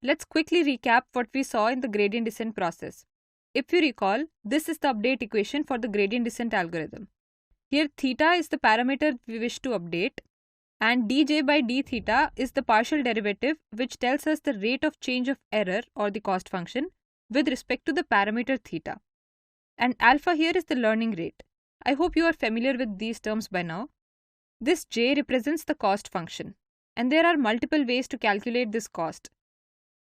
let's quickly recap what we saw in the gradient descent process. If you recall, this is the update equation for the gradient descent algorithm. Here theta is the parameter we wish to update, and dj by d theta is the partial derivative which tells us the rate of change of error or the cost function with respect to the parameter theta. And alpha here is the learning rate. I hope you are familiar with these terms by now. This j represents the cost function, and there are multiple ways to calculate this cost.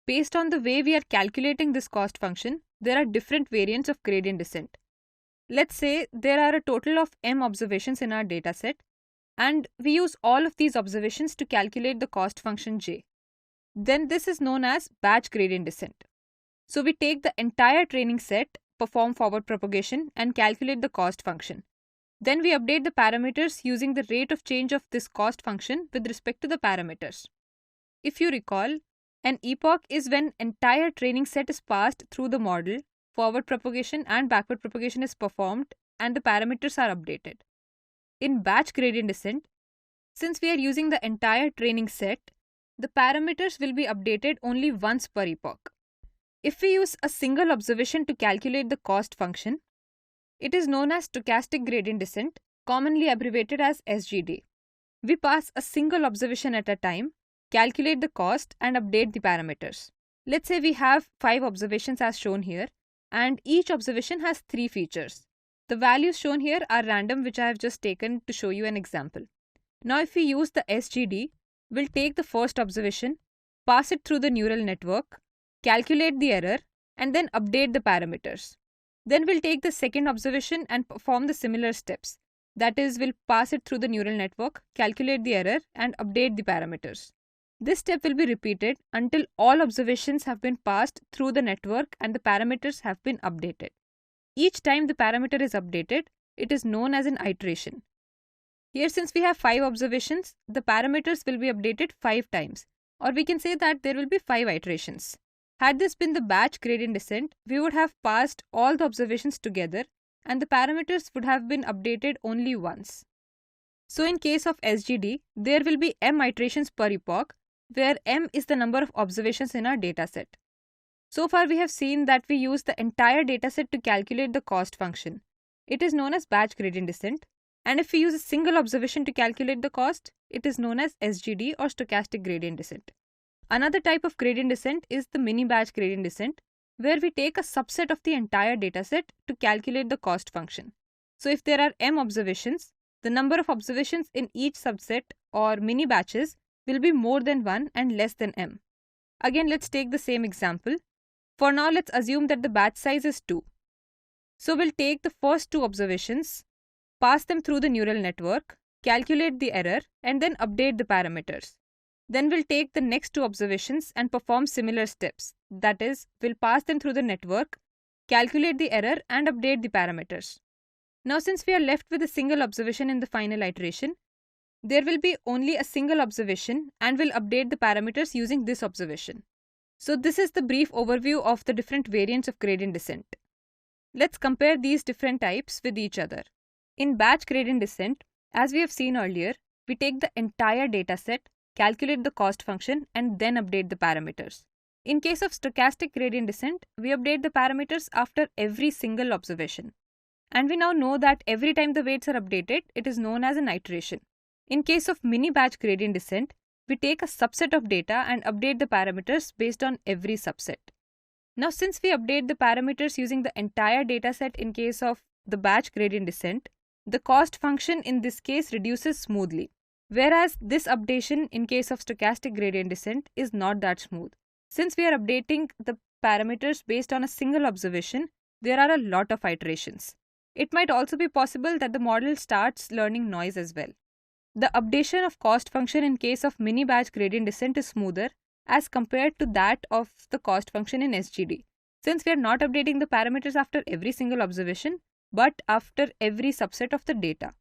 Based on the way we are calculating this cost function, there are different variants of gradient descent. Let's say there are a total of m observations in our dataset, and we use all of these observations to calculate the cost function j. Then this is known as batch gradient descent. So we take the entire training set, perform forward propagation, and calculate the cost function. Then we update the parameters using the rate of change of this cost function with respect to the parameters. If you recall, an epoch is when entire training set is passed through the model, forward propagation and backward propagation is performed, and the parameters are updated. In batch gradient descent, since we are using the entire training set, the parameters will be updated only once per epoch. If we use a single observation to calculate the cost function, it is known as stochastic gradient descent, commonly abbreviated as SGD. We pass a single observation at a time, calculate the cost, and update the parameters. Let's say we have 5 observations as shown here, and each observation has 3 features. The values shown here are random, which I have just taken to show you an example. Now if we use the SGD, we'll take the first observation, pass it through the neural network, calculate the error, and then update the parameters. Then we'll take the second observation and perform the similar steps. That is, we'll pass it through the neural network, calculate the error, and update the parameters. This step will be repeated until all observations have been passed through the network and the parameters have been updated. Each time the parameter is updated, it is known as an iteration. Here, since we have 5 observations, the parameters will be updated 5 times, or we can say that there will be 5 iterations. Had this been the batch gradient descent, we would have passed all the observations together and the parameters would have been updated only once. So in case of SGD, there will be m iterations per epoch, where m is the number of observations in our dataset. So far we have seen that we use the entire dataset to calculate the cost function. It is known as batch gradient descent, and if we use a single observation to calculate the cost, it is known as SGD or stochastic gradient descent. Another type of gradient descent is the mini batch gradient descent, where we take a subset of the entire dataset to calculate the cost function. So if there are m observations, the number of observations in each subset or mini batches will be more than 1 and less than m. Again, let's take the same example. For now, let's assume that the batch size is 2. So we'll take the first 2 observations, pass them through the neural network, calculate the error, and then update the parameters. Then we'll take the next 2 observations and perform similar steps. That is, we'll pass them through the network, calculate the error, and update the parameters. Now, since we are left with a single observation in the final iteration, there will be only a single observation and we'll update the parameters using this observation. So this is the brief overview of the different variants of gradient descent. Let's compare these different types with each other. In batch gradient descent, as we have seen earlier, we take the entire dataset, calculate the cost function, and then update the parameters. In case of stochastic gradient descent, we update the parameters after every single observation. And we now know that every time the weights are updated, it is known as an iteration. In case of mini batch gradient descent, we take a subset of data and update the parameters based on every subset. Now, since we update the parameters using the entire dataset in case of the batch gradient descent, the cost function in this case reduces smoothly. Whereas this updation in case of stochastic gradient descent is not that smooth. Since we are updating the parameters based on a single observation, there are a lot of iterations. It might also be possible that the model starts learning noise as well. The updation of cost function in case of mini batch gradient descent is smoother as compared to that of the cost function in SGD, since we are not updating the parameters after every single observation, but after every subset of the data.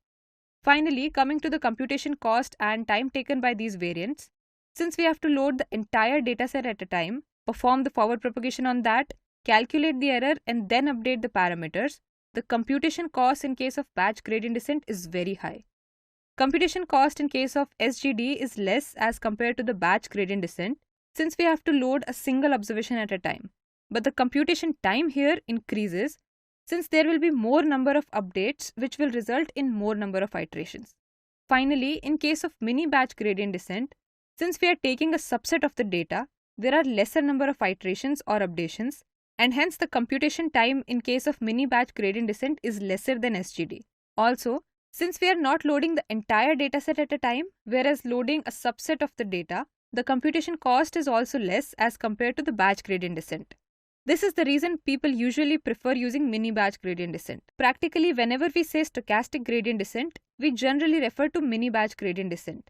Finally, coming to the computation cost and time taken by these variants, since we have to load the entire dataset at a time, perform the forward propagation on that, calculate the error, and then update the parameters, the computation cost in case of batch gradient descent is very high. Computation cost in case of SGD is less as compared to the batch gradient descent, since we have to load a single observation at a time. But the computation time here increases since there will be more number of updates which will result in more number of iterations. Finally, in case of mini batch gradient descent, since we are taking a subset of the data, there are lesser number of iterations or updations, and hence the computation time in case of mini batch gradient descent is lesser than SGD. Also, since we are not loading the entire dataset at a time, whereas loading a subset of the data, the computation cost is also less as compared to the batch gradient descent. This is the reason people usually prefer using mini batch gradient descent. Practically, whenever we say stochastic gradient descent, we generally refer to mini batch gradient descent.